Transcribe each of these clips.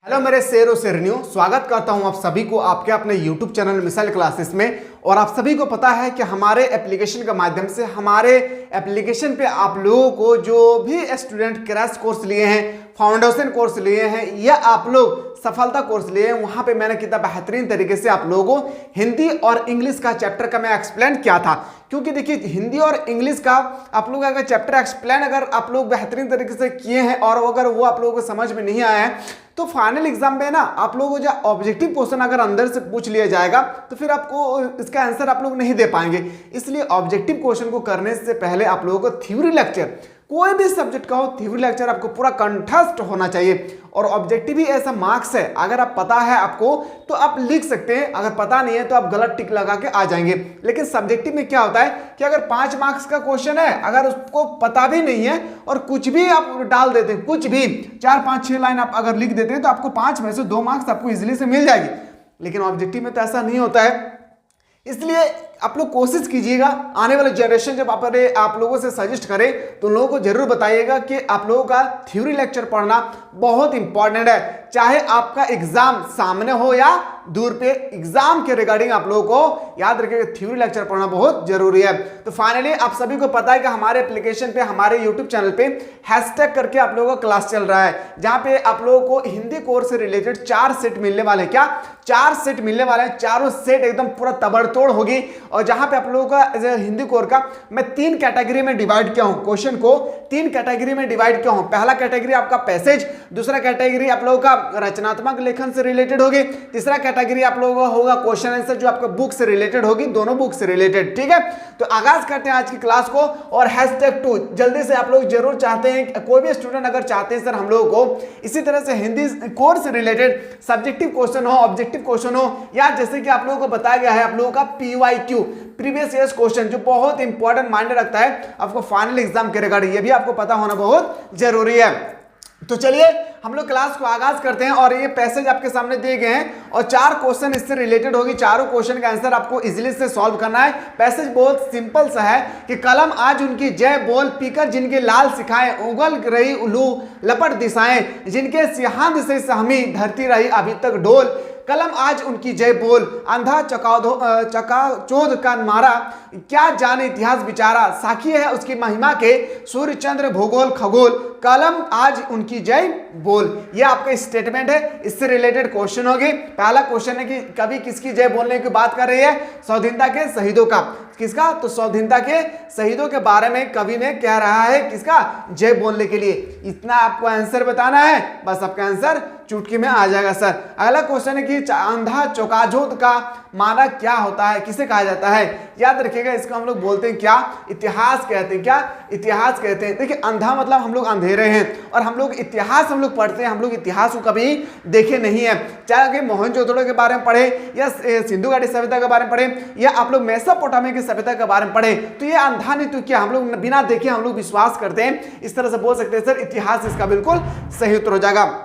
Hello मेरे शेर और शेरनियों, स्वागत करता हूं आप सभी को आपके अपने YouTube चैनल मिसाइल क्लासेस में। और आप सभी को पता है कि हमारे एप्लीकेशन के माध्यम से हमारे एप्लीकेशन पे आप लोगों को जो भी स्टूडेंट क्रैश कोर्स लिए हैं, फाउंडेशन कोर्स लिए हैं या आप लोग सफलता कोर्स लिए हैं, वहां पे मैंने कितना बेहतरीन तरीके से आप लोगों को हिंदी और इंग्लिश का चैप्टर का मैं एक्सप्लेन किया था। क्योंकि देखिए हिंदी और इंग्लिश का आप लोग अगर चैप्टर एक्सप्लेन अगर आप लोग बेहतरीन तरीके से किए हैं और अगर वो आप लोगों को समझ में नहीं आया है तो फाइनल एग्जाम में ना आप लोगों को जो ऑब्जेक्टिव क्वेश्चन अगर अंदर से पूछ लिया जाएगा तो फिर आपको इसका आंसर आप लोग नहीं दे पाएंगे। इसलिए ऑब्जेक्टिव क्वेश्चन को करने से पहले आप लोगों को थ्योरी लेक्चर, कोई भी सब्जेक्ट का हो, थ्योरी लेक्चर आपको पूरा कंठस्थ होना चाहिए। और ऑब्जेक्टिव ही ऐसा मार्क्स है, अगर आप पता है आपको तो आप लिख सकते हैं, अगर पता नहीं है तो आप गलत टिक लगा के आ जाएंगे। लेकिन सब्जेक्टिव में क्या होता है कि अगर 5 मार्क्स का क्वेश्चन है, अगर उसको पता भी नहीं है और कुछ भी आप डाल देते हैं, कुछ भी 4, 5, 6 लाइन आप अगर लिख देते हैं तो आपको 5 में से 2 मार्क्स आपको इजीली से मिल जाएगी। लेकिन ऑब्जेक्टिव में तो ऐसा नहीं होता है। इसलिए आप लोग कोशिश कीजिएगा, आने वाले जनरेशन जब आप लोगों से सजेस्ट करें तो लोगों को जरूर बताइएगा कि आप लोगों का थ्योरी लेक्चर पढ़ना बहुत इंपॉर्टेंट है। चाहे आपका एग्जाम सामने हो या दूर पे, एग्जाम के रिगार्डिंग आप लोगों को याद रखिएगा थ्योरी लेक्चर पढ़ना बहुत जरूरी है। तो फाइनली आप सभी को पता है कि हमारे एप्लीकेशन पे, हमारे यूट्यूब चैनल पे हैशटैग करके आप लोगों का क्लास चल रहा है, जहां पे आप लोगों को हिंदी कोर्स से रिलेटेड 4 सेट मिलने वाले हैं। क्या 4 सेट मिलने वाले हैं? चारों सेट एकदम पूरा तबड़तोड़ होगी। और जहां पे आप लोगों का हिंदी कोर्स का मैं 3 कैटेगरी में डिवाइड किया हूं, क्वेश्चन को 3 कैटेगरी में डिवाइड किया हूं। पहला कैटेगरी आपका पैसेज, दूसरा कैटेगरी आप लोगों का रचनात्मक लेखन से रिलेटेड होगी, तीसरा कैटेगरी आप लोगों का होगा क्वेश्चन आंसर जो आपका बुक से रिलेटेड होगी, दोनों बुक से रिलेटेड। ठीक है, तो आगाज करते हैं आज की क्लास को। और #2 जल्दी से आप लोग जरूर चाहते हैं, कोई भी स्टूडेंट अगर चाहते हैं सर हम लोगों को इसी तरह से हिंदी कोर्स से रिलेटेड सब्जेक्टिव क्वेश्चन हो, ऑब्जेक्टिव क्वेश्चन हो, या जैसे कि आप लोगों को बताया गया है आप लोगों का PYQ प्रीवियस ईयर्स क्वेश्चन जो बहुत इंपॉर्टेंट मायने रखता है आपको फाइनल एग्जाम के रिगार्डिंग, ये भी आपको पता होना बहुत जरूरी है। तो चलिए हम लोग क्लास को आगाज करते हैं। और ये पैसेज आपके सामने दिए गए हैं और 4 क्वेश्चन इससे रिलेटेड होगी। चारों क्वेश्चन का आंसर आपको इजीली से सॉल्व करना है। पैसेज बहुत सिंपल सा है कि कलम आज उनकी जय बोल, पीकर जिनके लाल सिखाए, उगल रही उलू लपट दिशाएं, जिनके सिहांद से सहमी धरती रही अभी तक डोल। कलम आज उनकी जय बोल, अंधा चकाचौंध का मारा, क्या जाने इतिहास बिचारा, साखी है उसकी महिमा के सूर्य चंद्र भूगोल खगोल, कलम आज उनकी जय बोल। ये आपका स्टेटमेंट है, इससे रिलेटेड क्वेश्चन होगी। पहला क्वेश्चन है कि कवि किसकी जय बोलने की बात कर रही है? स्वाधीनता के शहीदों का। किसका? तो स्वाधीनता के शहीदों के बारे में कवि ने कह रहा है किसका? जय बोलने के लिए। इतना आपको आंसर बताना है, बस आपका आंसर चुटकी में आ जाएगा सर। अगला क्वेश्चन है कि अंधा चौकाझोंध का माना क्या होता है, किसे कहा जाता है? याद रखिएगा इसको हम लोग बोलते हैं क्या? इतिहास कहते हैं। क्या? इतिहास कहते हैं। देखिए अंधा मतलब हम लोग अंधेरे हैं, और हम लोग इतिहास हम लोग पढ़ते हैं, हम लोग इतिहास को कभी देखे नहीं है। चाहे मोहनजोदड़ो के बारे में पढ़े या सिंधु घाटी सभ्यता के बारे में पढ़े या आप लोग मेसोपोटामिया की सभ्यता के बारे में पढ़े, तो ये अंधा नहीं तो क्या, हम लोग बिना देखे हम लोग विश्वास करते हैं। इस तरह से बोल सकते हैं सर इतिहास इसका बिल्कुल सही उत्तर हो जाएगा।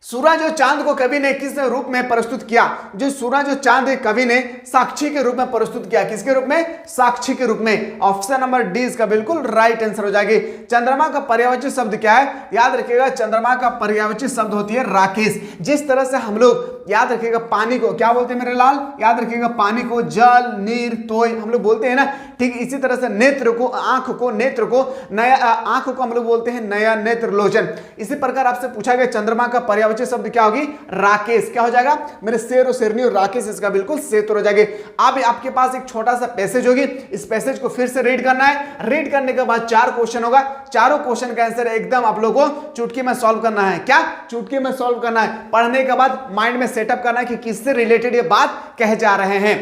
सूरज और चांद को कवि ने किस रूप में प्रस्तुत किया? जो सूरज और चांद कवि ने साक्षी के रूप में प्रस्तुत किया। किसके रूप में? साक्षी के रूप में। ऑप्शन नंबर डी इसका बिल्कुल राइट आंसर हो जाएगी। चंद्रमा का पर्यायवाची शब्द क्या है? याद रखिएगा चंद्रमा का पर्यायवाची शब्द होती है राकेश। जिस तरह से हम लोग याद रखिएगा पानी को क्या बोलते हैं मेरे लाल? याद रखिएगा पानी को जल, नीर, तोय हम लोग बोलते हैं ना। ठीक इसी तरह से नेत्र को, आंख को, नेत्र को, नया आंख को हम लोग बोलते हैं नया नेत्र लोचन। इसी प्रकार आपसे पूछा गया चंद्रमा का पर्यायवाची शब्द क्या होगी? राकेश। क्या हो जाएगा मेरे शेर और शेरनी? और राकेश इसका बिल्कुल सही उत्तर हो जाएगी। अब आपके पास एक छोटा सा पैसेज होगी, इस पैसेज को फिर से रीड करना है। रीड करने के बाद 4 क्वेश्चन होगा, चारों क्वेश्चन का आंसर एकदम आप लोगों को चुटकी में सॉल्व करना है। क्या? चुटकी में सॉल्व करना है। पढ़ने के बाद माइंड में सेटअप करना है कि किससे रिलेटेड ये बात कह जा रहे हैं।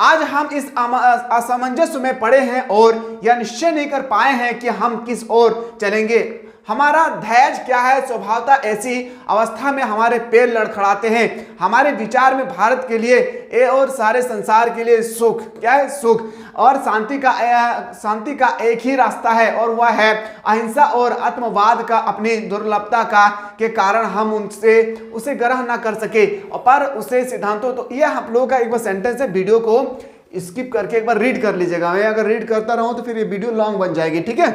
आज हम इस असमंजस में पड़े हैं और यह निश्चय नहीं कर पाए हैं कि हम किस ओर चलेंगे। हमारा धैर्य क्या है? स्वभावता ऐसी अवस्था में हमारे पैर लड़खड़ाते हैं। हमारे विचार में भारत के लिए और सारे संसार के लिए सुख क्या है? सुख और शांति का एक ही रास्ता है और वह है अहिंसा और आत्मवाद का। अपनी दुर्लभता का के कारण हम उसे ग्रहण न कर सके पर उसे सिद्धांतों। तो यह आप लोगों का एक बार सेंटेंस है, वीडियो को स्किप करके एक बार रीड कर लीजिएगा। मैं अगर रीड करता रहूं तो फिर ये वीडियो लॉन्ग बन जाएगी। ठीक है,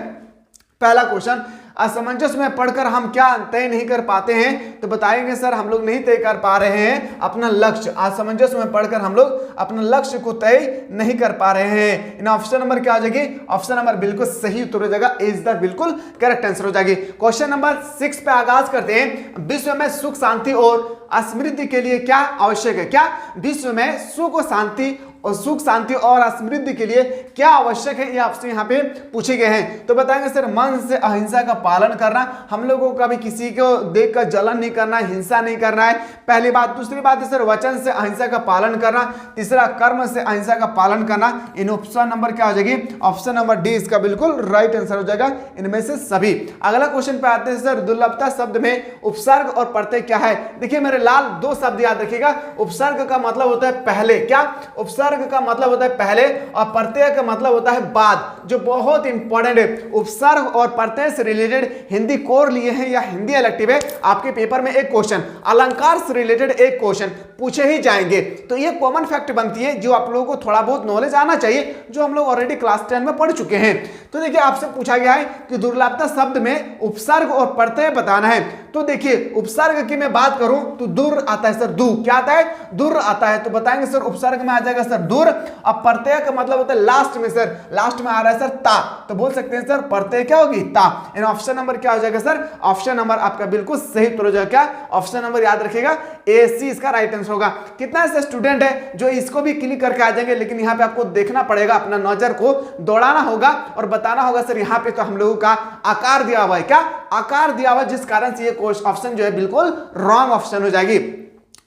पहला क्वेश्चन असमंजस में पढ़कर हम क्या तय नहीं कर पाते हैं? तो बताएंगे सर हम लोग नहीं तय कर पा रहे हैं अपना लक्ष्य। असमंजस में पढ़कर हम लोग अपना लक्ष्य को तय नहीं कर पा रहे हैं। इन ऑप्शन नंबर क्या हो जाएगी? ऑप्शन नंबर बिल्कुल सही उत्तर हो जाएगा, इज द बिल्कुल करेक्ट आंसर हो जाएगी। क्वेश्चन नंबर 6 पे आगाज करते हैं। विश्व में सुख शांति और समृद्धि के लिए क्या आवश्यक है? क्या विश्व में सुख शांति और समृद्धि के लिए क्या आवश्यक है? ये आपसे यहाँ पे पूछे गए हैं। तो बताएंगे सर मन से अहिंसा का पालन करना, हम लोगों को कभी किसी को देखकर जलन नहीं करना, हिंसा नहीं करना है, पहली बात। दूसरी बात है सर वचन से अहिंसा का पालन करना। तीसरा कर्म से अहिंसा का पालन करना। इन ऑप्शन नंबर क्या हो जाएगी? ऑप्शन नंबर डी इसका बिल्कुल राइट आंसर हो जाएगा इनमें से सभी। अगला क्वेश्चन पे आते हैं सर, दुर्लभता शब्द में उपसर्ग और प्रत्यय क्या है? देखिए मेरे लाल, दो शब्द याद रखिएगा। उपसर्ग का मतलब होता है पहले, क्या? उपसर्ग का मतलब होता है पहले और प्रत्यय का मतलब होता है बाद, जो बहुत इंपॉर्टेंट है। उपसर्ग और प्रत्यय से रिलेटेड हिंदी कोर लिए हैं या हिंदी इलेक्टिव है, आपके पेपर में एक क्वेश्चन अलंकार से रिलेटेड एक क्वेश्चन पूछे ही जाएंगे। तो ये कॉमन फैक्ट बनती है जो आप लोगों को थोड़ा बहुत नॉलेज आना चाहिए, जो हम लोग ऑलरेडी क्लास 10 में पढ़ चुके हैं। तो देखिए आपसे पूछा गया है कि दुर्लभता शब्द में उपसर्ग और प्रत्यय बताना है। तो देखिए उपसर्ग की मैं बात करूं तो दुर आता है सर, दू क्या आता है? दुर आता है। तो बताएंगे सर उपसर्ग में आ जाएगा सर दुर। अब प्रत्यय का मतलब होता है लास्ट में सर, लास्ट में आ रहा है सर ता, तो बोल सकते हैं सर प्रत्यय क्या होगी? ता। इन ऑप्शन नंबर क्या हो जाएगा सर? ऑप्शन नंबर आपका बिल्कुल सही उत्तर हो जाएगा। क्या ऑप्शन नंबर याद रखिएगा, ए सी इसका राइट आंसर होगा। कितना ऐसे स्टूडेंट है जो इसको भी क्लिक करके आ जाएंगे, लेकिन यहाँ पे आपको देखना पड़ेगा, अपना नजर को दौड़ाना होगा और बताना होगा सर यहाँ पे तो हम लोगों का आकार दिया हुआ है, क्या आकार दिया हुआ, जिस कारण से ये ऑप्शन जो है बिल्कुल रॉन्ग ऑप्शन हो जाएगी।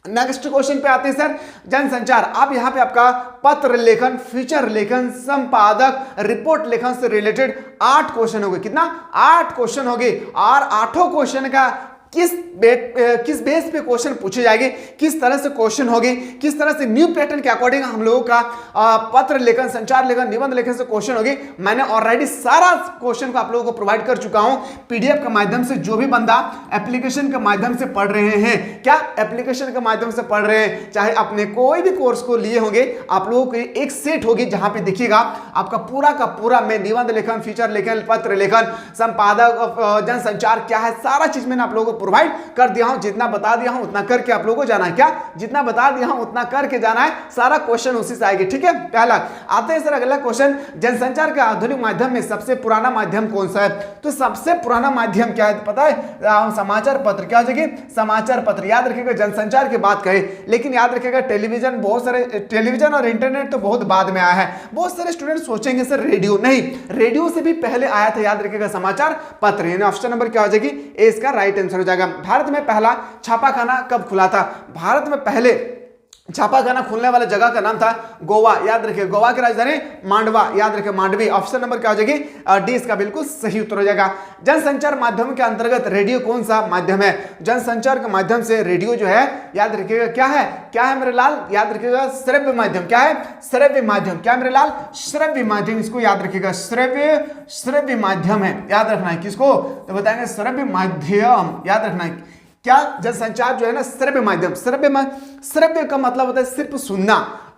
नेक्स्ट क्वेश्चन पे आते हैं सर, जनसंचार। अब यहाँ पे आपका पत्र लेखन, फीचर लेखन, संपादक, रिपोर्ट लेखन से रिलेटेड 8 क्वेश्चन हो गए। कितना? 8 क्वेश्चन हो गए। और 8 क्वेश्चन का किस बेस पे क्वेश्चन पूछे जाएंगे, किस तरह से क्वेश्चन होगी, किस तरह से न्यू पैटर्न के अकॉर्डिंग हम लोगों का पत्र लेखन, संचार लेखन, निबंध लेखन से क्वेश्चन होगी। मैंने ऑलरेडी सारा क्वेश्चन को आप लोगों को प्रोवाइड कर चुका हूं पीडीएफ के माध्यम से। जो भी बंदा एप्लीकेशन के माध्यम से पढ़ रहे हैं, क्या एप्लीकेशन के माध्यम से पढ़ रहे हैं, चाहे अपने कोई भी कोर्स को लिए होंगे, आप लोगों की एक सेट होगी जहां पे देखिएगा आपका पूरा का पूरा मैं निबंध लेखन, फीचर लेखन, पत्र लेखन, संपादक, जनसंचार क्या है, सारा चीज मैंने आप लोगों को प्रोवाइड कर दिया हूं। जितना बता दिया हूं उतना करके आप लोगों को जाना है, क्या जितना बता दिया हूं उतना करके जाना है। सारा क्वेश्चन उसी से आएगी, ठीक है। पहला आते हैं सर अगला क्वेश्चन, जनसंचार के आधुनिक माध्यम में सबसे पुराना माध्यम कौन सा है? तो सबसे पुराना माध्यम क्या है पता है? समाचार पत्र। क्या हो जाएगी? समाचार पत्र। याद रखिएगा जनसंचार की बात करें, लेकिन याद रखिएगा टेलीविजन, बहुत सारे टेलीविजन और इंटरनेट तो बहुत बाद में आया है। बहुत सारे स्टूडेंट सोचेंगे सर रेडियो, नहीं, रेडियो से भी पहले आया था। याद रखिएगा समाचार पत्र। ऑप्शन नंबर क्या हो जाएगी? ए इसका राइट आंसर हो जाएगा। भारत में पहला छापाखाना कब खुला था? भारत में पहले छापाखाना खुलने वाले जगह का नाम था गोवा। याद रखिए गोवा की राजधानी मांडवा, याद रखिए मांडवी। ऑप्शन नंबर क्या हो जाएगी? डी इसका बिल्कुल सही उत्तर हो जाएगा। जनसंचार माध्यम के अंतर्गत रेडियो कौन सा माध्यम है? जनसंचार के माध्यम से रेडियो जो है, याद रखिएगा क्या है? क्या है मेरे लाल? याद रखिएगा श्रव्य माध्यम। क्या है? श्रव्य माध्यम। क्या मेरे लाल? श्रव्य माध्यम। इसको याद रखिएगा, श्रव्य माध्यम है, याद रखना है। किसको? तो बताएंगे श्रव्य माध्यम, याद रखना है। क्या जनसंचार जो है ना श्रव्य माध्यम, श्रव्य का मतलब होता है सिर्फ सुनना,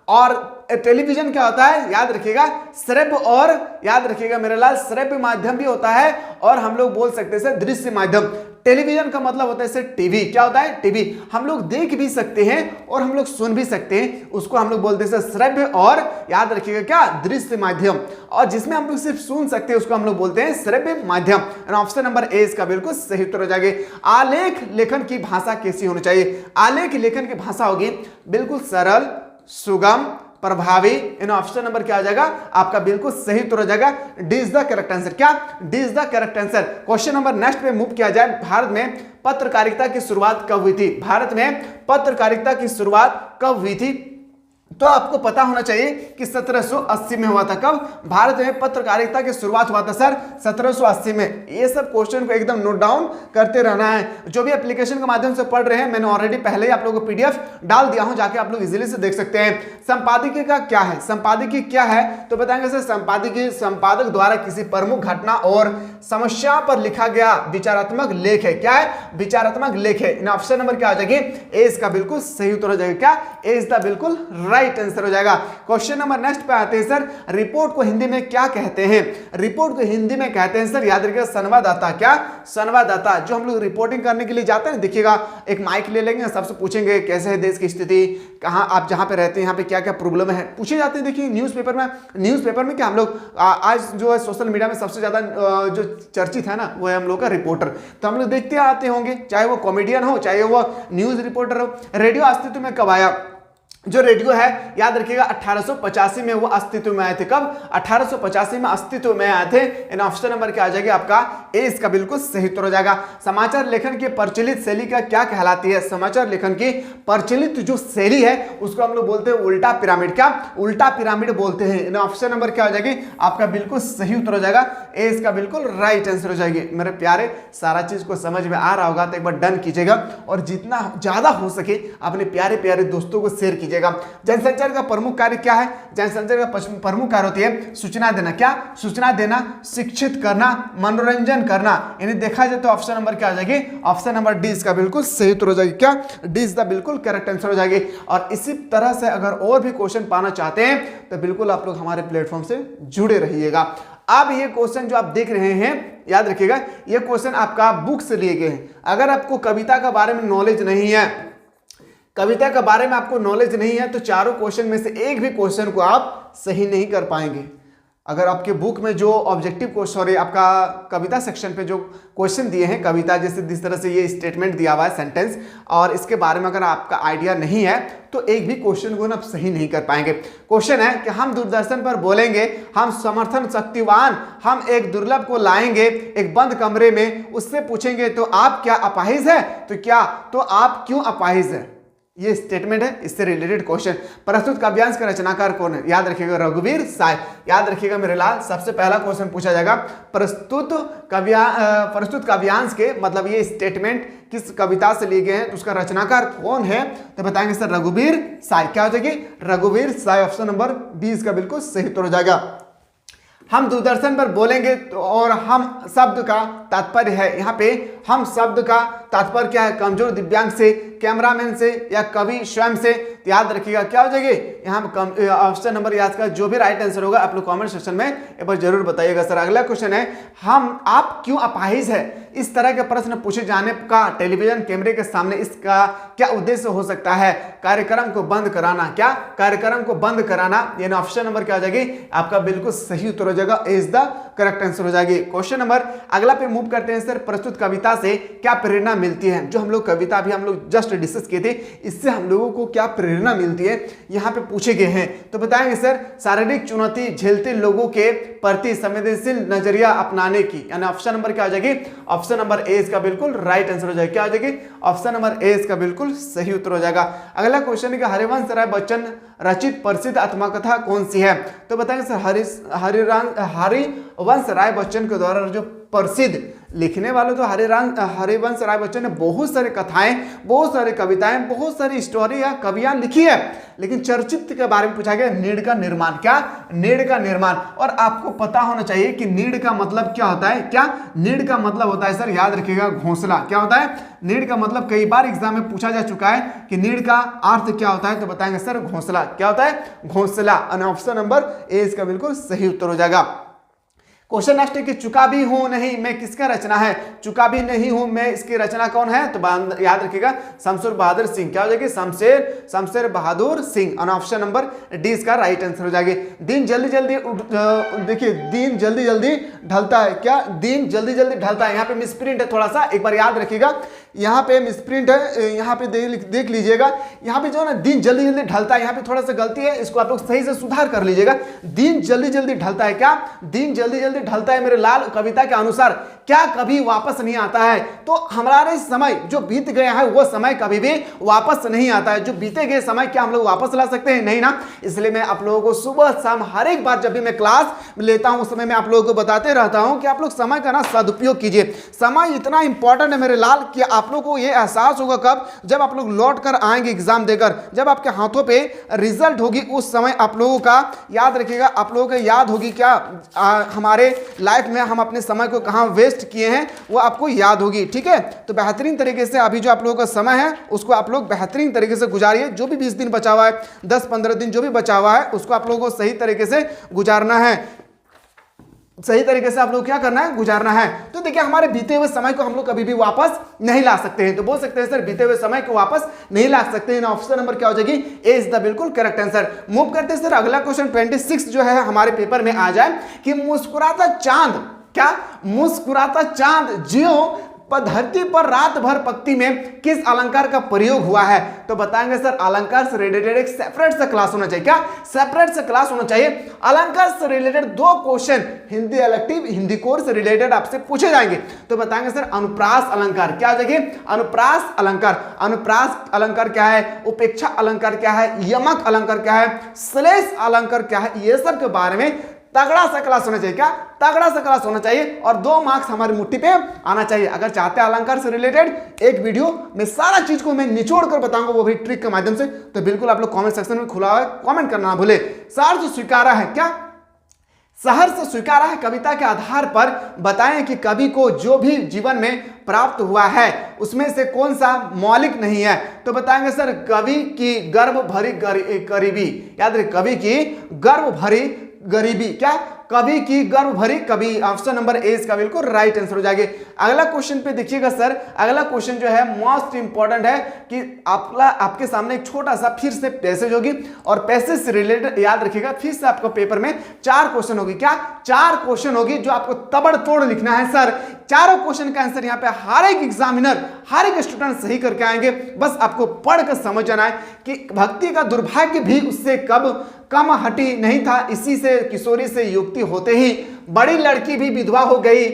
और टेलीविजन क्या होता है? याद रखिएगा श्रव्य, और याद रखिएगा मेरे लाल श्रव्य माध्यम भी होता है, और हम लोग बोल सकते हैं सर दृश्य माध्यम। टेलीविजन का मतलब होता है सर टीवी। क्या होता है? टीवी। हम लोग देख भी सकते हैं और हम लोग सुन भी सकते हैं, उसको हम लोग बोलते हैं सर श्रव्य, और याद रखिएगा क्या? दृश्य माध्यम। और जिसमें हम लोग सिर्फ सुन सकते हैं उसको हम लोग बोलते हैं श्रव्य माध्यम। ऑप्शन नंबर ए इसका बिल्कुल सही उत्तर हो जाएगा। आलेख लेखन की भाषा कैसी होनी चाहिए? आलेख लेखन की भाषा होगी बिल्कुल सरल, सुगम, प्रभावी। इन ऑप्शन नंबर क्या आ जाएगा? आपका बिल्कुल सही उत्तर हो जाएगा, D is the correct answer. क्या? D is the correct answer. Question number next पे मूव किया जाए। भारत में पत्रकारिता की शुरुआत कब हुई थी? भारत में पत्रकारिता की शुरुआत कब हुई थी? तो आपको पता होना चाहिए कि 1780 में हुआ था। कब? भारत में पत्रकारिता की शुरुआत हुआ था सर 1780 में। ये सब क्वेश्चन को एकदम नोट डाउन करते रहना है। जो भी एप्लीकेशन के माध्यम से पढ़ रहे हैं, मैंने ऑलरेडी पहले ही आप लोगों को पीडीएफ डाल दिया हूं, जाके आप लोग इजीली से देख सकते हैं। संपादकीय का क्या है? संपादकीय क्या है? तो बताएंगे सर संपादकीय संपादक द्वारा किसी प्रमुख घटना और समस्या पर लिखा गया विचारात्मक लेख है। क्या है? विचारात्मक लेख है। इन ऑप्शन नंबर क्या आ जाएगी? ए इसका बिल्कुल सही उत्तर हो जाएगा। क्या? ए इज द बिल्कुल राइट राइट आंसर हो जाएगा। क्वेश्चन नंबर नेक्स्ट पे आते हैं सर, रिपोर्ट को हिंदी में क्या कहते हैं? रिपोर्ट को हिंदी में कहते हैं सर, याद रखिएगा संवाददाता। क्या? संवाददाता। जो हम लोग रिपोर्टिंग करने के लिए जाते हैं, देखिएगा एक माइक ले लेंगे, सबसे पूछेंगे कैसे है देश की स्थिति, कहाँ आप जहाँ पे रहते हैं यहाँ पे क्या क्या प्रॉब्लम है, पूछे जाते हैं। देखिए न्यूज़पेपर में क्या हम लोग आज जो है सोशल मीडिया में सबसे ज्यादा जो चर्चित है ना, वो है हम लोग का रिपोर्टर। तो हम लोग देखते आते होंगे, चाहे वो कॉमेडियन हो, चाहे वो न्यूज रिपोर्टर हो। रेडियो अस्तित्व में कब आया? जो रेडियो है याद रखिएगा 1885 में वो अस्तित्व में आए थे। कब? 1885 में अस्तित्व में आए थे। इन ऑप्शन नंबर क्या आ जाएगा आपका ए, इसका बिल्कुल सही उत्तर हो जाएगा। समाचार लेखन की प्रचलित शैली का क्या कहलाती है? समाचार लेखन की प्रचलित जो शैली है उसको हम लोग बोलते हैं उल्टा पिरामिड। क्या? उल्टा पिरामिड बोलते हैं। इन ऑप्शन नंबर क्या हो जाएगी आपका बिल्कुल सही उत्तर हो जाएगा ए, इसका बिल्कुल राइट आंसर हो जाएगी। मेरे प्यारे, सारा चीज को समझ में आ रहा होगा तो एक बार डन कीजिएगा और जितना ज्यादा हो सके अपने प्यारे प्यारे दोस्तों को शेयर कीजिएगा। जनसंचार का प्रमुख कार्य क्या है? जनसंचार का प्रमुख कार्य होती है सूचना देना। क्या? सूचना देना, शिक्षित करना, मनोरंजन करना। यानी देखा जाए तो ऑप्शन नंबर क्या आ जाएगी? ऑप्शन नंबर डी इसका बिल्कुल सही उत्तर हो जाएगी। क्या? डी इज द बिल्कुल करेक्ट आंसर हो जाएगी। और इसी तरह से अगर और भी क्वेश्चन पाना चाहते हैं तो बिल्कुल आप लोग हमारे प्लेटफॉर्म से जुड़े रहिएगा। अब ये क्वेश्चन जो आप देख रहे हैं, याद रखिएगा ये क्वेश्चन आपका बुक से लिए गए हैं। अगर आपको कविता के बारे में नॉलेज नहीं है, कविता के बारे में आपको नॉलेज नहीं है, तो चारों क्वेश्चन में से एक भी क्वेश्चन को आप सही नहीं कर पाएंगे। अगर आपके बुक में जो ऑब्जेक्टिव सॉरी आपका कविता सेक्शन पे जो क्वेश्चन दिए हैं कविता, जैसे जिस तरह से ये स्टेटमेंट दिया हुआ है सेंटेंस, और इसके बारे में अगर आपका आइडिया नहीं है तो एक भी क्वेश्चन को ना आप सही नहीं कर पाएंगे। क्वेश्चन है कि हम दूरदर्शन पर बोलेंगे, हम समर्थन शक्तिवान, हम एक दुर्लभ को लाएंगे एक बंद कमरे में, उससे पूछेंगे तो आप क्या अपाहिज है? तो क्या? तो आप क्यों अपाहिज है? ये स्टेटमेंट है, इससे रिलेटेड क्वेश्चन। प्रस्तुत काव्यांश का रचनाकार कौन है? याद रखिएगा रघुवीर साय। याद रखिएगा मेरे लाल, सबसे पहला क्वेश्चन पूछा जाएगा प्रस्तुत काव्यांश के मतलब ये स्टेटमेंट किस कविता से लिए गए हैं, तो उसका रचनाकार कौन है? तो बताएंगे सर रघुवीर साय। क्या हो जाएगी? रघुवीर साय। ऑप्शन नंबर 20 का बिल्कुल सही उत्तर हो जाएगा। हम दूरदर्शन पर बोलेंगे तो और हम शब्द का तात्पर्य है, यहाँ पे हम शब्द का तात्पर्य क्या है? कमजोर दिव्यांग से, कैमरामैन से या कवि स्वयं से। तो याद रखिएगा क्या हो जाएगी यहाँ ऑप्शन नंबर याद का जो भी राइट आंसर होगा आप लोग कमेंट सेक्शन में एक बार जरूर बताइएगा। सर अगला क्वेश्चन है, आप क्यों अपाहिज है? इस तरह के प्रश्न पूछे जाने का टेलीविजन कैमरे के सामने इसका क्या उद्देश्य हो सकता है? कार्यक्रम को बंद कराना। क्या? कार्यक्रम को बंद कराना। यानी ऑप्शन नंबर क्या हो जाएगी आपका बिल्कुल सही उत्तर हो जाएगा, इज द करेक्ट आंसर हो जाएगी। क्वेश्चन नंबर अगला पे मूव करते हैं सर, प्रस्तुत कविता से क्या प्रेरणा मिलती है? जो हम लोग कविता अभी हम लोग जस्ट डिस्कस किए थे, इससे हम लोगों को क्या प्रेरणा मिलती है यहाँ पे पूछे गए हैं। तो बताएंगे सर शारीरिक चुनौती झेलते लोगों के प्रति संवेदनशील नजरिया अपनाने की। यानी ऑप्शन नंबर क्या हो जाएगी? ऑप्शन नंबर ए इसका बिल्कुल राइट आंसर हो जाएगा। क्या हो जाएगी? ऑप्शन नंबर ए इसका बिल्कुल सही उत्तर हो जाएगा। अगला क्वेश्चन है कि हरिवंश राय बच्चन रचित प्रसिद्ध आत्मकथा कौन सी है? तो बताएंगे सर हरिवंश राय बच्चन के द्वारा जो प्रसिद्ध लिखने वाले तो हरिवंश राय बच्चन ने बहुत सारी कथाएं, बहुत सारी कविताएं, बहुत सारी स्टोरी या कवियां लिखी है, लेकिन चर्चित के बारे में पूछा गया नीड़ का निर्माण। क्या? नीड़ का निर्माण। और आपको पता होना चाहिए कि नीड़ का मतलब क्या होता है। क्या? नीड़ का मतलब होता है सर, याद रखिएगा घोंसला। क्या होता है? नीड़ का मतलब कई बार एग्जाम में पूछा जा चुका है कि नीड़ का अर्थ क्या होता है, तो बताएंगे सर घोंसला। क्या होता है? घोंसला। ऑप्शन नंबर ए इसका बिल्कुल सही उत्तर हो जाएगा। क्वेश्चन नेक्स्ट है कि चुका भी हूं नहीं मैं किसका रचना है? चुका भी नहीं हूं मैं, इसकी रचना कौन है? तो याद रखिएगा शमशेर बहादुर सिंह। क्या हो जाएगी? शमशेर बहादुर सिंह। और ऑप्शन नंबर डी इसका राइट आंसर हो जाएगी। दिन जल्दी जल्दी देखिए दिन जल्दी जल्दी ढलता है। क्या? दिन जल्दी जल्दी ढलता है। यहाँ पे मिसप्रिंट है थोड़ा सा, एक बार याद रखिएगा यहाँ पे मिसप्रिंट है, यहाँ पे देख लीजिएगा। यहाँ पे जो है ना दिन जल्दी जल्दी ढलता है, यहाँ पे थोड़ा सा गलती है, इसको आप लोग सही से सुधार कर लीजिएगा। दिन जल्दी जल्दी ढलता है। क्या? दिन जल्दी जल्दी ढलता है मेरे लाल कविता के अनुसार क्या कभी वापस नहीं आता है? तो हमारे समय जो बीत गया है वो समय कभी भी वापस नहीं आता है। जो बीते गए समय क्या हम लोग वापस ला सकते हैं? नहीं ना। इसलिए मैं आप लोगों को सुबह शाम हर एक बार जब भी मैं क्लास लेता हूं उस समय मैं आप लोगों को बताते रहता हूं कि आप लोग समय का ना सदुपयोग कीजिए। समय इतना इंपॉर्टेंट है मेरे लाल कि आप आप लोग को ये एहसास होगा कब, जब आप लोग लौट कर आएंगे एग्जाम देकर, जब आपके हाथों पे रिजल्ट होगी, उस समय आप लोगों का याद रखिएगा, आप लोगों को याद होगी क्या हमारे लाइफ में हम अपने समय को कहाँ वेस्ट किए हैं, वो आपको याद होगी। ठीक है, तो बेहतरीन तरीके से अभी जो आप लोगों का समय है उसको आप लोग बेहतरीन तरीके से गुजारिए। जो भी 20 दिन बचा हुआ है, 10-15 दिन जो भी बचा हुआ है, उसको आप लोगों को सही तरीके से गुजारना है, सही तरीके से आप लोग क्या करना है, गुजारना है। तो देखिए हमारे बीते हुए समय को हम लोग कभी भी वापस नहीं ला सकते हैं, तो बोल सकते हैं सर बीते हुए समय को वापस नहीं ला सकते हैं। ऑप्शन नंबर क्या हो जाएगी, ए इज द बिल्कुल करेक्ट आंसर। मूव करते हैं सर अगला क्वेश्चन 26 जो है हमारे पेपर में आ जाए कि मुस्कुराता चांद, क्या मुस्कुराता चांद जियो धरती पर रात भर पक्ति में किस अलंकार का प्रयोग हुआ है? तो बताएंगे सर अलंकार से रिलेटेड एक सेपरेट सा क्लास होना चाहिए। क्या सेपरेट सा क्लास होना चाहिए? अलंकार से related 2 question Hindi elective Hindi course से रिलेटेड आपसे पूछे जाएंगे। तो बताएंगे सर अनुप्रास अलंकार क्या हो जाएगी, अनुप्रास अलंकार। अनुप्रास अलंकार क्या है, उपेक्षा अलंकार क्या है, यमक अलंकार क्या है, श्लेष अलंकार क्या है, ये सब के बारे में तगड़ा सा क्लास होना चाहिए। क्या तगड़ा सा क्लास होना चाहिए और 2 मार्क्स हमारी मुट्ठी पे आना चाहिए। अगर चाहते हैं अलंकार से रिलेटेड एक वीडियो में सारा चीज को मैं निचोड़ कर बताऊंगा, वो भी ट्रिक के माध्यम से, तो बिल्कुल आप लोग कमेंट सेक्शन में खुला है, कमेंट करना ना भूले। सहर्ष जो स्वीकारा है, क्या सहर्ष स्वीकारा है कविता के आधार पर बताएं कि कवि को जो भी जीवन में प्राप्त हुआ है उसमें से कौन सा मौलिक नहीं है? तो बताएंगे सर कवि की गर्भ भरी गरीबी, याद रहे कवि की गर्भ भरी गरीबी, क्या कवि की गर्भ भरी कवि। ऑप्शन नंबर ए इसका बिल्कुल राइट आंसर हो जाएगा। अगला क्वेश्चन पे देखिएगा सर, अगला क्वेश्चन जो है मोस्ट इंपॉर्टेंट है कि आपके सामने एक छोटा सा फिर से पैसेज होगी और पैसेज से रिलेटेड याद रखिएगा फिर से आपको पेपर में 4 क्वेश्चन होगी। क्या 4 क्वेश्चन होगी जो आपको तबड़तोड़ लिखना है सर। चारों क्वेश्चन का आंसर यहाँ पे हर एक एग्जामिनर हर एक स्टूडेंट सही करके आएंगे। बस आपको पढ़कर समझ जाना है कि भक्ति का दुर्भाग्य भी उससे कब कम हटी नहीं था, इसी से किशोरी से युक्ति होते ही बड़ी लड़की भी विधवा हो गई।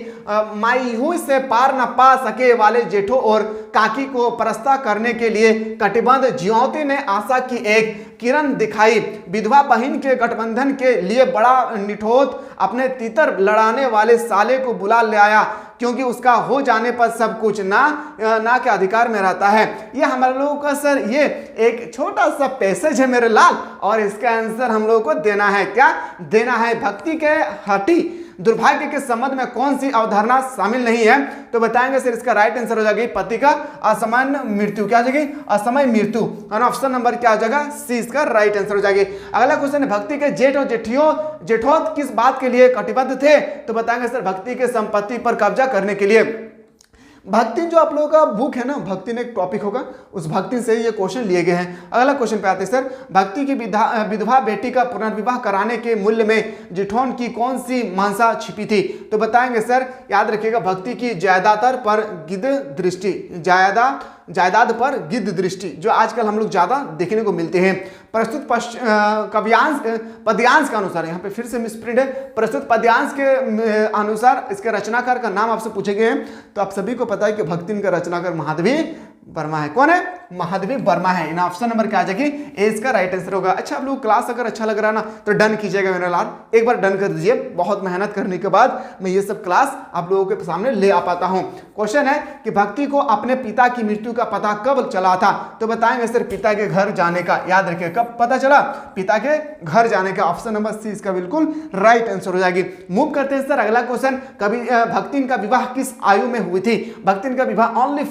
मायूसी से पार न पा सके वाले जेठो और काकी को परस्ता करने के लिए कटिबंध ज्योति ने आशा की एक किरण दिखाई। विधवा बहन के गठबंधन के लिए बड़ा निठोत अपने तीतर लड़ाने वाले साले को बुला ले आया, क्योंकि उसका हो जाने पर सब कुछ ना के अधिकार में रहता है। ये हमारे लोगों का सर ये एक छोटा सा पैसेज है मेरे लाल, और इसका आंसर हम लोगों को देना है। क्या देना है? भक्ति के हटी दुर्भाग्य के संबंध में कौन सी अवधारणा शामिल नहीं है? तो बताएंगे सर इसका राइट आंसर हो जाएगी पति का असामान्य मृत्यु। क्या हो जाएगी? असमय मृत्यु। और ऑप्शन नंबर क्या हो जाएगा? सी इसका राइट आंसर हो जाएगी। अगला क्वेश्चन है भक्ति के जेठ और जेठोत किस बात के लिए कटिबद्ध थे? तो बताएंगे सर भक्ति के संपत्ति पर कब्जा करने के लिए। भक्ति जो आप लोगों का बुक है ना, भक्ति ने एक टॉपिक होगा, उस भक्ति से ये क्वेश्चन लिए गए हैं। अगला क्वेश्चन पे आते हैं सर, भक्ति की विधवा बेटी का पुनर्विवाह कराने के मूल्य में जेठोन की कौन सी मंशा छिपी थी? तो बताएंगे सर याद रखिएगा भक्ति की जायदाद पर गिद्ध दृष्टि, जायदाद पर गिद्ध दृष्टि जो आजकल हम लोग ज्यादा देखने को मिलते हैं। प्रस्तुत पद्यांश के अनुसार, यहाँ पे फिर से मिसप्रिंट है, प्रस्तुत पद्यांश के अनुसार इसके रचनाकार का नाम आपसे पूछे गए हैं। तो आप सभी को पता है कि भक्ति का रचनाकार महादेवी वर्मा है। कौन है? महादेवी वर्मा है। इन ऑप्शन नंबर क्या आ जाएगी? ए इसका राइट आंसर होगा। अच्छा आप लोग क्लास अगर अच्छा लग रहा है ना तो डन कीजिएगा मेरा लाल, एक बार डन कर दीजिए। बहुत मेहनत करने के बाद मैं ये सब क्लास आप लोगों के सामने ले आ पाता हूँ। क्वेश्चन है कि भक्ति को अपने पिता की मृत्यु का पता कब चला था? तो बताएंगे सर पिता के घर जाने का। याद रखिए कब पता चला? पिता के घर जाने का। ऑप्शन नंबर सी इसका बिल्कुल राइट आंसर हो जाएगी। मूव करते हैं सर अगला क्वेश्चन, कभी भक्तिन का विवाह किस आयु में हुई थी? भक्तिन का विवाह ओनली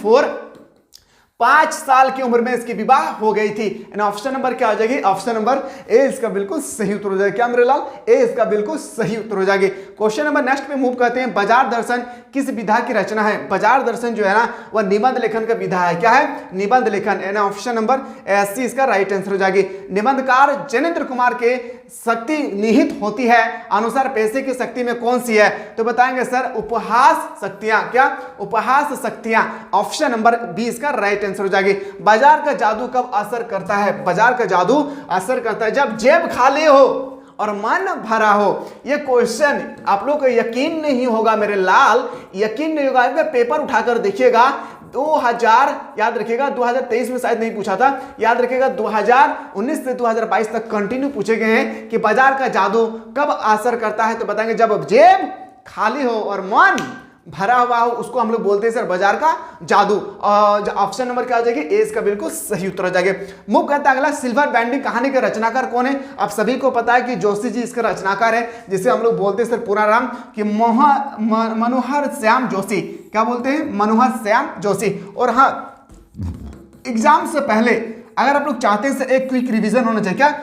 5 साल की उम्र में इसकी विवाह हो गई थी। ऑप्शन नंबर क्या हो जाएगी? ऑप्शन नंबर ए इसका बिल्कुल सही उत्तर हो जाएगा। क्या मेरे लाल? ए इसका बिल्कुल सही उत्तर हो जाएगी। क्वेश्चन नंबर नेक्स्ट पे मूव करते हैं, बाजार दर्शन किस विधा की रचना है? बाजार दर्शन जो है ना वह निबंध लेखन का विधा है। क्या है? निबंध लेखन। ऑप्शन नंबर सी इसका राइट आंसर हो जाएगी। निबंधकार जनेंद्र कुमार के शक्ति निहित होती है अनुसार पैसे की शक्ति में कौन सी है? तो बताएंगे सर उपहास शक्तियां। क्या? उपहास शक्तियां। ऑप्शन नंबर बी इसका राइट आंसर हो जाएगी। बाजार का जादू कब असर करता है? बाजार का जादू असर करता है जब जेब खाली हो और मन भरा हो। ये क्वेश्चन आप लोग को यकीन नहीं होगा मेरे लाल, यकीन नहीं होगा। पेपर उठाकर देखिएगा 2000 याद रखिएगा 2023 में शायद नहीं पूछा था, याद रखिएगा 2019 से 2022 तक कंटिन्यू पूछे गए हैं कि बाजार का जादू कब असर करता है। तो बताएंगे जब जेब खाली हो और मन भरा हुआ हो उसको हम लोग बोलते हैं सर बाजार का जादू। और ऑप्शन नंबर क्या हो जाएगी, ए इसका बिल्कुल सही उत्तर हो जाएगा। मूव करता है अगला, सिल्वर बैंडिंग कहानी के रचनाकार कौन है? आप सभी को पता है कि जोशी जी इसका रचनाकार है, जिसे हम लोग बोलते हैं सर पूरा नाम कि मनोहर श्याम जोशी। क्या बोलते हैं? मनोहर श्याम जोशी। और हाँ, एग्जाम से पहले अगर आप लोग चाहते हैं सर एक क्विक रिवीजन होना चाहिए, क्या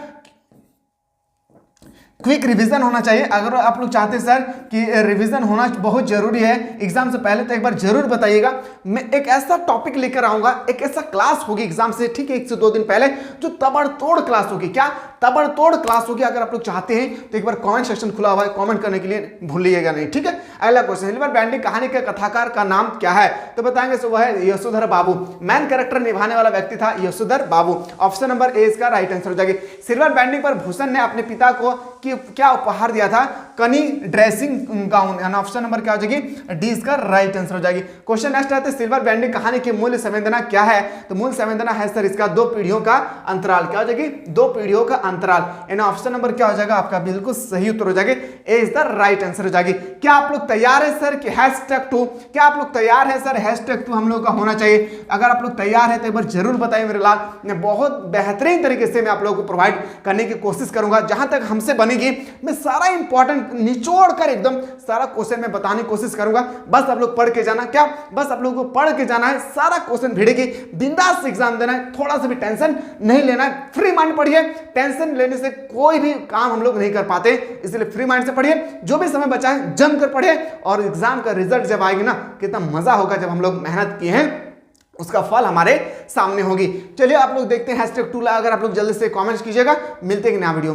क्विक रिवीजन होना चाहिए, अगर आप लोग चाहते हैं सर कि रिवीजन होना बहुत जरूरी है एग्जाम से पहले, तो एक बार जरूर बताइएगा। मैं एक ऐसा टॉपिक लेकर आऊंगा, एक ऐसा क्लास होगी एग्जाम से ठीक है 1 से 2 दिन पहले, जो तबड़तोड़ क्लास होगी। क्या तबड़तोड़ क्लास होगी? अगर आप लोग चाहते हैं तो एक बार कमेंट सेक्शन खुला हुआ है, कमेंट करने के लिए भूलिएगा नहीं, ठीक है। अगला क्वेश्चन, सिल्वर बैंडिंग कहानी के कथाकार का नाम क्या है? तो बताएंगे सो वह है यशोधर बाबू। मेन कैरेक्टर निभाने वाला व्यक्ति था यशोधर बाबू। ऑप्शन नंबर ए इसका राइट आंसर हो जाएगी। सिल्वर बैंडिंग पर भूषण ने अपने पिता को क्या उपहार दिया था? कनी ड्रेसिंग गाउन। ऑप्शन नंबर क्या हो जाएगी, डी इसका राइट आंसर हो जाएगी। क्वेश्चन नेक्स्ट आते हैं, सिल्वर बैंडिंग कहानी की मूल संवेदना क्या है? तो मूल संवेदना है सर इसका 2 पीढ़ियों का अंतराल। क्या हो जाएगी? 2 पीढ़ियों का अंतराल। यानी ऑप्शन नंबर क्या हो जाएगा आपका बिल्कुल सही उत्तर हो जाएगा, ए इज द राइट आंसर हो जाएगी। क्या आप लोग तैयार है सर कि #2? क्या आप लोग तैयार है सर? #2 हम लोग का होना चाहिए। अगर आप लोग तैयार है तो एक बार जरूर बताइए मेरे लाल, मैं बहुत बेहतरीन तरीके से मैं आप लोगों को प्रोवाइड करने की कोशिश करूंगा। जहां तक हमसे बनेगी मैं सारा इंपॉर्टेंट निचोड़ कर एकदम सारा क्वेश्चन में बताने की कोशिश करूंगा। बस आप लोग पढ़ के जाना, क्या बस आप लोगों को पढ़ के जाना है, सारा क्वेश्चन भिड़ेगी, बिंदास से एग्जाम देना है, थोड़ा सा भी टेंशन नहीं लेना है, फ्री माइंड पढ़िए। टेंशन लेने से कोई भी काम हम लोग नहीं कर पाते, इसलिए फ्री माइंड से पढ़िए, जो भी समय बचा है जम कर पढ़िए, और एग्जाम का रिजल्ट जब आएगा ना, कितना मजा होगा जब हम लोग मेहनत किए हैं उसका फल हमारे सामने होगी। चलिए आप लोग देखते हैं #2 अगर आप लोग जल्दी से कमेंट्स कीजिएगा। मिलते हैं कि नया वीडियो में।